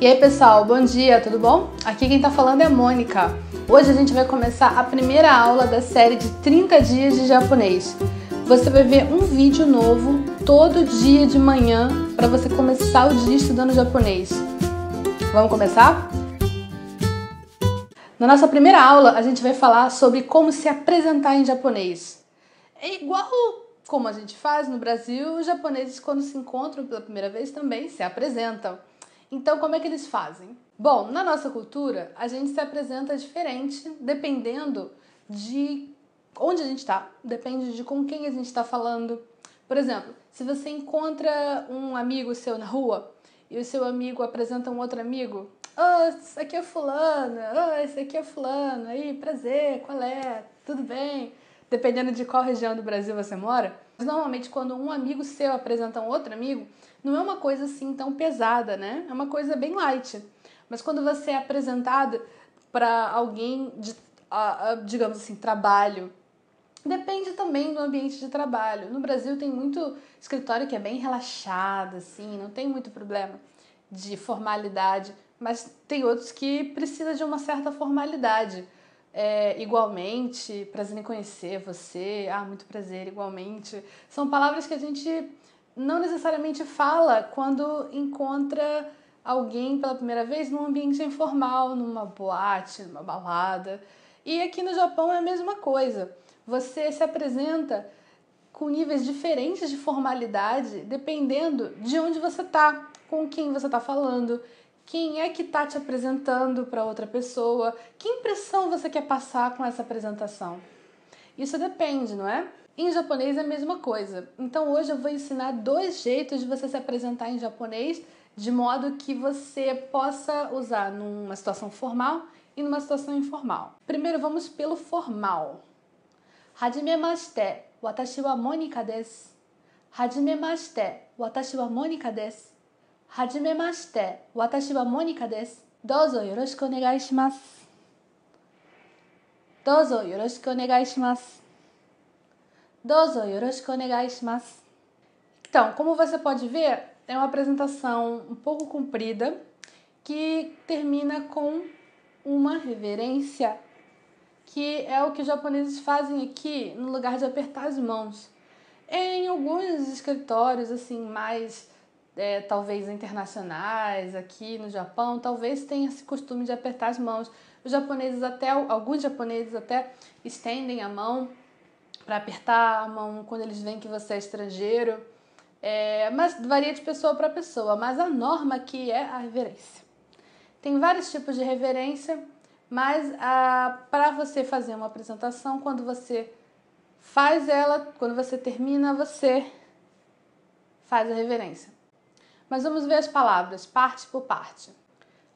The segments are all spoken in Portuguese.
E aí pessoal, bom dia, tudo bom? Aqui quem tá falando é a Mônica. Hoje a gente vai começar a primeira aula da série de 30 dias de japonês. Você vai ver um vídeo novo todo dia de manhã para você começar o dia estudando japonês. Vamos começar? Na nossa primeira aula a gente vai falar sobre como se apresentar em japonês. É igual como a gente faz no Brasil, os japoneses quando se encontram pela primeira vez também se apresentam. Então, como é que eles fazem? Bom, na nossa cultura, a gente se apresenta diferente dependendo de onde a gente está, depende de com quem a gente está falando. Por exemplo, se você encontra um amigo seu na rua e o seu amigo apresenta um outro amigo, esse aqui é fulana, esse aqui é fulano, aí, prazer, qual é? Tudo bem? Dependendo de qual região do Brasil você mora. Mas normalmente quando um amigo seu apresenta um outro amigo, não é uma coisa assim tão pesada, né? É uma coisa bem light. Mas quando você é apresentado para alguém de, digamos assim, trabalho, depende também do ambiente de trabalho. No Brasil tem muito escritório que é bem relaxado, assim, não tem muito problema de formalidade, mas tem outros que precisam de uma certa formalidade. Igualmente, prazer em conhecer você, muito prazer, igualmente. São palavras que a gente não necessariamente fala quando encontra alguém pela primeira vez num ambiente informal, numa boate, numa balada. E aqui no Japão é a mesma coisa. Você se apresenta com níveis diferentes de formalidade dependendo de onde você está, com quem você está falando, quem é que está te apresentando para outra pessoa, que impressão você quer passar com essa apresentação. Isso depende, não é? Em japonês é a mesma coisa. Então hoje eu vou ensinar 2 jeitos de você se apresentar em japonês de modo que você possa usar numa situação formal e numa situação informal. Primeiro vamos pelo formal. Hajimemashite, watashi wa Monika desu. Hajimemashite, watashi wa Monika desu. Hajimemashite, watashi wa Monika desu. Douzo yoroshiku onegai shimasu. Douzo yoroshiku onegai shimasu. Douzo yoroshiku onegai shimasu. Então, como você pode ver, é uma apresentação um pouco comprida que termina com uma reverência, que é o que os japoneses fazem aqui no lugar de apertar as mãos. Em alguns escritórios assim mais talvez internacionais aqui no Japão, talvez tenha esse costume de apertar as mãos. Alguns japoneses até estendem a mão para apertar a mão quando eles veem que você é estrangeiro. Mas varia de pessoa para pessoa, mas a norma aqui é a reverência. Tem vários tipos de reverência, mas para você fazer uma apresentação, quando você faz ela, quando você termina, você faz a reverência. Mas vamos ver as palavras, parte por parte.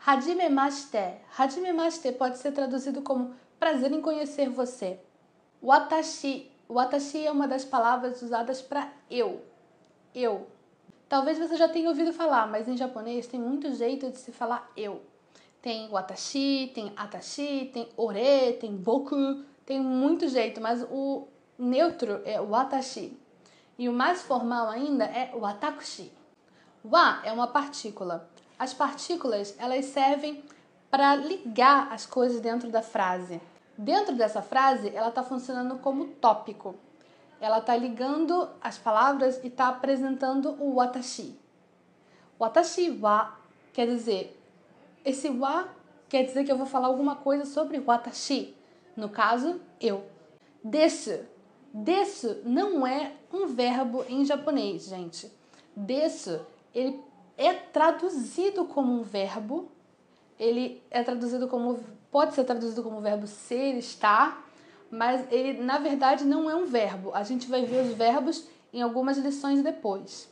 Hajimemashite. Hajimemashite pode ser traduzido como prazer em conhecer você. Watashi. Watashi é uma das palavras usadas para eu. Eu. Talvez você já tenha ouvido falar, mas em japonês tem muito jeito de se falar eu. Tem watashi, tem atashi, tem ore, tem boku, tem muito jeito, mas o neutro é watashi. E o mais formal ainda é watakushi. Wa é uma partícula. As partículas, elas servem para ligar as coisas dentro da frase. Dentro dessa frase, ela está funcionando como tópico. Ela está ligando as palavras e está apresentando o watashi. Watashi wa quer dizer, esse wa quer dizer que eu vou falar alguma coisa sobre watashi. No caso, eu. Desu. Desu não é um verbo em japonês, gente. Desu, ele é traduzido como um verbo. Ele é traduzido como, pode ser traduzido como verbo ser, estar, mas ele na verdade não é um verbo. A gente vai ver os verbos em algumas lições depois.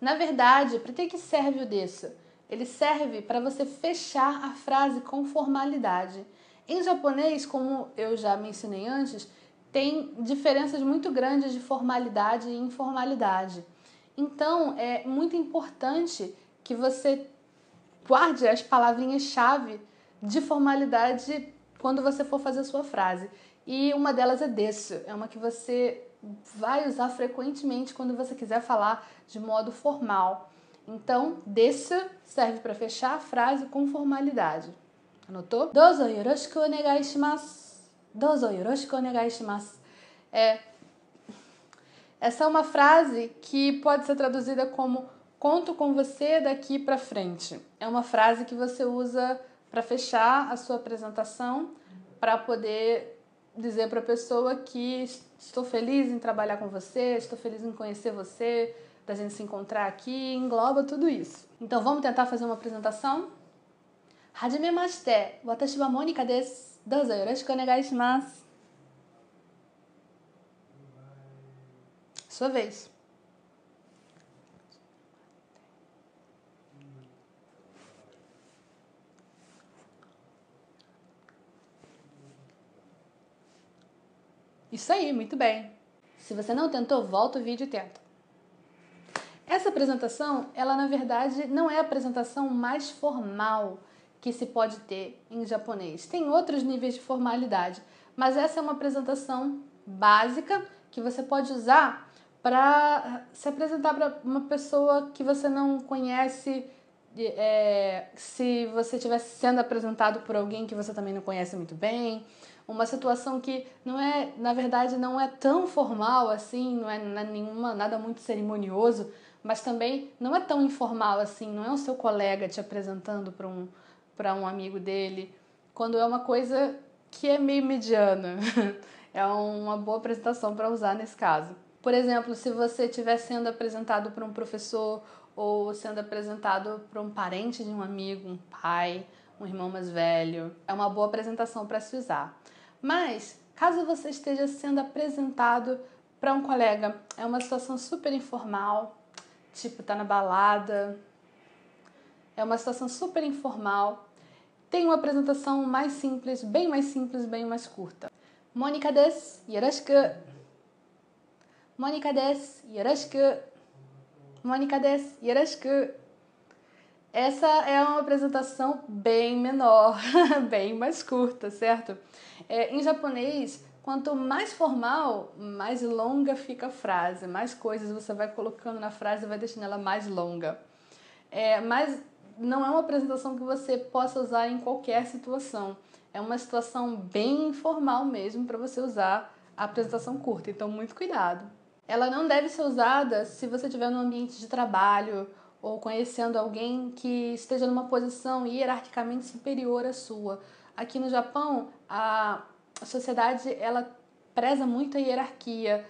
Na verdade, para que serve o desu? Ele serve para você fechar a frase com formalidade. Em japonês, como eu já mencionei antes, tem diferenças muito grandes de formalidade e informalidade. Então, é muito importante que você guarde as palavrinhas-chave de formalidade quando você for fazer a sua frase. E uma delas é desu, é uma que você vai usar frequentemente quando você quiser falar de modo formal. Então, desu serve para fechar a frase com formalidade. Anotou? Dozo yoroshiku onegai shimasu. Dozo yoroshiku onegai shimasu. Essa é uma frase que pode ser traduzida como conto com você daqui para frente. É uma frase que você usa para fechar a sua apresentação, para poder dizer para a pessoa que estou feliz em trabalhar com você, estou feliz em conhecer você, da gente se encontrar aqui, engloba tudo isso. Então vamos tentar fazer uma apresentação? Hajimemashite, watashi wa Monika desu. Douzo yoroshiku onegai shimasu. Sua vez. Isso aí, muito bem. Se você não tentou, volta o vídeo e tenta. Essa apresentação, ela na verdade não é a apresentação mais formal que se pode ter em japonês. Tem outros níveis de formalidade, mas essa é uma apresentação básica que você pode usar para se apresentar para uma pessoa que você não conhece, se você estivesse sendo apresentado por alguém que você também não conhece muito bem. Uma situação que não é, na verdade, não é tão formal assim, não é nada muito cerimonioso, mas também não é tão informal assim, não é o seu colega te apresentando para um amigo dele, quando é uma coisa que é meio mediana. É uma boa apresentação para usar nesse caso. Por exemplo, se você estiver sendo apresentado para um professor ou sendo apresentado para um parente de um amigo, um pai, um irmão mais velho, é uma boa apresentação para se usar. Mas, caso você esteja sendo apresentado para um colega, é uma situação super informal, tipo, tá na balada, é uma situação super informal, tem uma apresentação mais simples, bem mais curta. Monika desu, yoroshiku. Monika desu, yoroshiku. Monika desu, yoroshiku. Essa é uma apresentação bem menor, bem mais curta, certo? Em japonês, quanto mais formal, mais longa fica a frase, mais coisas você vai colocando na frase e vai deixando ela mais longa. Mas não é uma apresentação que você possa usar em qualquer situação. É uma situação bem informal mesmo para você usar a apresentação curta, então muito cuidado. Ela não deve ser usada se você estiver num ambiente de trabalho ou conhecendo alguém que esteja numa posição hierarquicamente superior à sua. Aqui no Japão, a sociedade ela preza muito a hierarquia,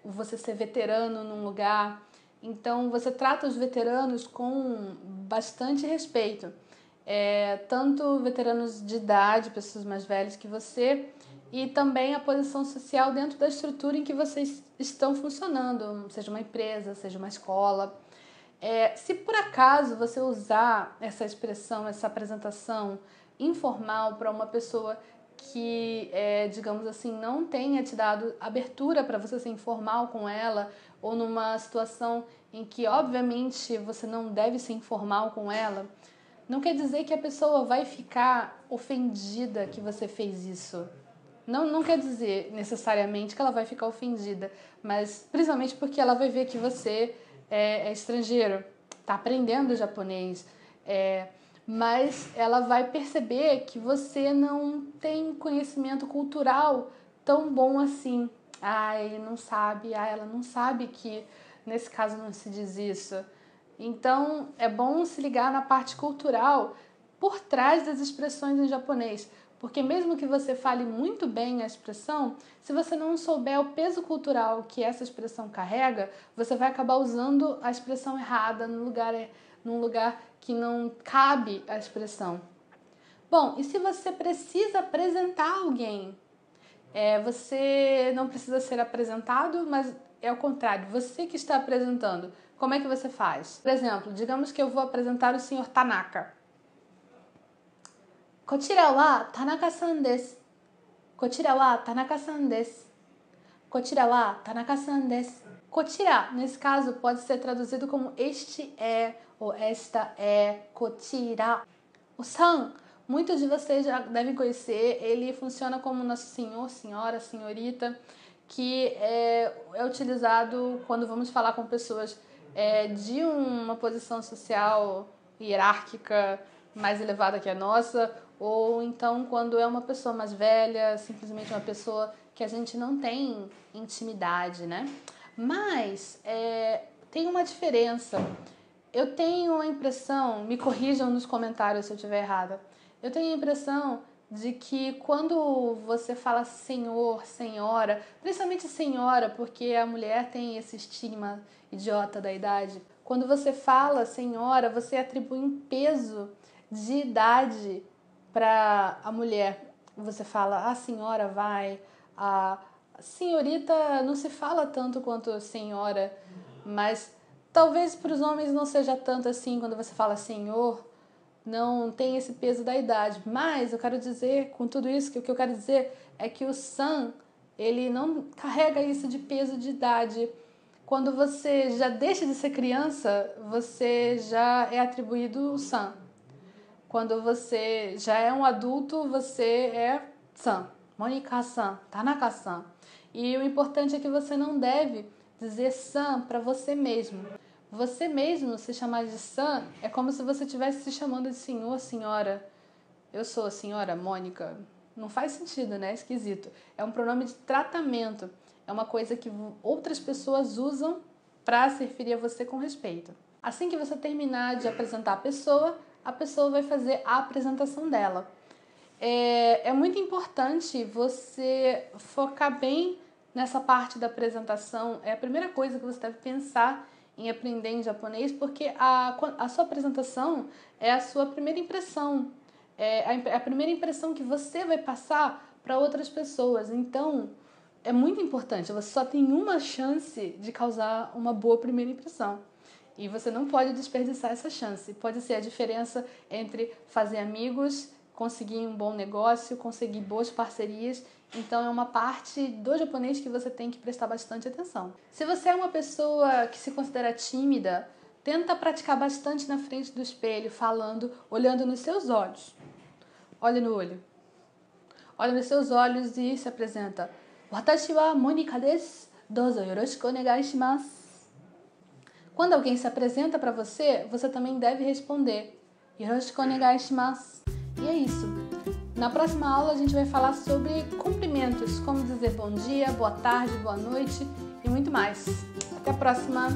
você ser veterano num lugar. Então, você trata os veteranos com bastante respeito. Tanto veteranos de idade, pessoas mais velhas que você, e também a posição social dentro da estrutura em que vocês estão funcionando, seja uma empresa, seja uma escola. Se por acaso você usar essa expressão, essa apresentação informal para uma pessoa que, digamos assim, não tenha te dado abertura para você ser informal com ela, ou numa situação em que, obviamente, você não deve ser informal com ela, não quer dizer que a pessoa vai ficar ofendida que você fez isso. Não quer dizer necessariamente que ela vai ficar ofendida, mas principalmente porque ela vai ver que você é estrangeiro, está aprendendo japonês, mas ela vai perceber que você não tem conhecimento cultural tão bom assim. Ele não sabe, ela não sabe que nesse caso não se diz isso. Então é bom se ligar na parte cultural por trás das expressões em japonês, porque mesmo que você fale muito bem a expressão, se você não souber o peso cultural que essa expressão carrega, você vai acabar usando a expressão errada num lugar que não cabe a expressão. Bom, e se você precisa apresentar alguém? Você não precisa ser apresentado, mas é o contrário, você que está apresentando. Como é que você faz? Por exemplo, digamos que eu vou apresentar o Sr. Tanaka. Kochira wa Tanaka-san desu. Kochira wa Tanaka-san desu. Kochira wa Tanaka-san desu. Kochira, nesse caso, pode ser traduzido como este é ou esta é, kochira. O san, muitos de vocês já devem conhecer, ele funciona como nosso senhor, senhora, senhorita, que é utilizado quando vamos falar com pessoas de uma posição social hierárquica mais elevada que a nossa, ou então quando é uma pessoa mais velha, simplesmente uma pessoa que a gente não tem intimidade, né? Mas tem uma diferença. Eu tenho a impressão, me corrijam nos comentários se eu estiver errada, eu tenho a impressão de que quando você fala senhor, senhora, principalmente senhora, porque a mulher tem esse estigma idiota da idade, quando você fala senhora, você atribui um peso de idade para a mulher. Você fala a senhora vai, a senhorita não se fala tanto quanto senhora, mas talvez para os homens não seja tanto assim quando você fala senhor, não tem esse peso da idade. Mas eu quero dizer, com tudo isso, que o que eu quero dizer é que o san, ele não carrega isso de peso de idade. Quando você já deixa de ser criança, você já é atribuído o san. Quando você já é um adulto, você é san. Monika-san, Tanaka-san. E o importante é que você não deve dizer san para você mesmo. Você mesmo se chamar de san é como se você estivesse se chamando de senhor, senhora. Eu sou a senhora Mônica. Não faz sentido, né? É esquisito. É um pronome de tratamento. É uma coisa que outras pessoas usam para se referir a você com respeito. Assim que você terminar de apresentar a pessoa vai fazer a apresentação dela. É muito importante você focar bem nessa parte da apresentação. É a primeira coisa que você deve pensar em aprender em japonês, porque a sua apresentação é a sua primeira impressão. É a primeira impressão que você vai passar para outras pessoas. Então, é muito importante. Você só tem uma chance de causar uma boa primeira impressão. E você não pode desperdiçar essa chance. Pode ser a diferença entre fazer amigos, conseguir um bom negócio, conseguir boas parcerias. Então é uma parte do japonês que você tem que prestar bastante atenção. Se você é uma pessoa que se considera tímida, tenta praticar bastante na frente do espelho, falando, olhando nos seus olhos. Olhe no olho. Olha nos seus olhos e se apresenta. Watashi wa Monika desu. Dozo yoroshiku onegai shimasu. Quando alguém se apresenta para você, você também deve responder Yoroshiku onegai shimasu. E é isso. Na próxima aula a gente vai falar sobre cumprimentos, como dizer bom dia, boa tarde, boa noite e muito mais. Até a próxima!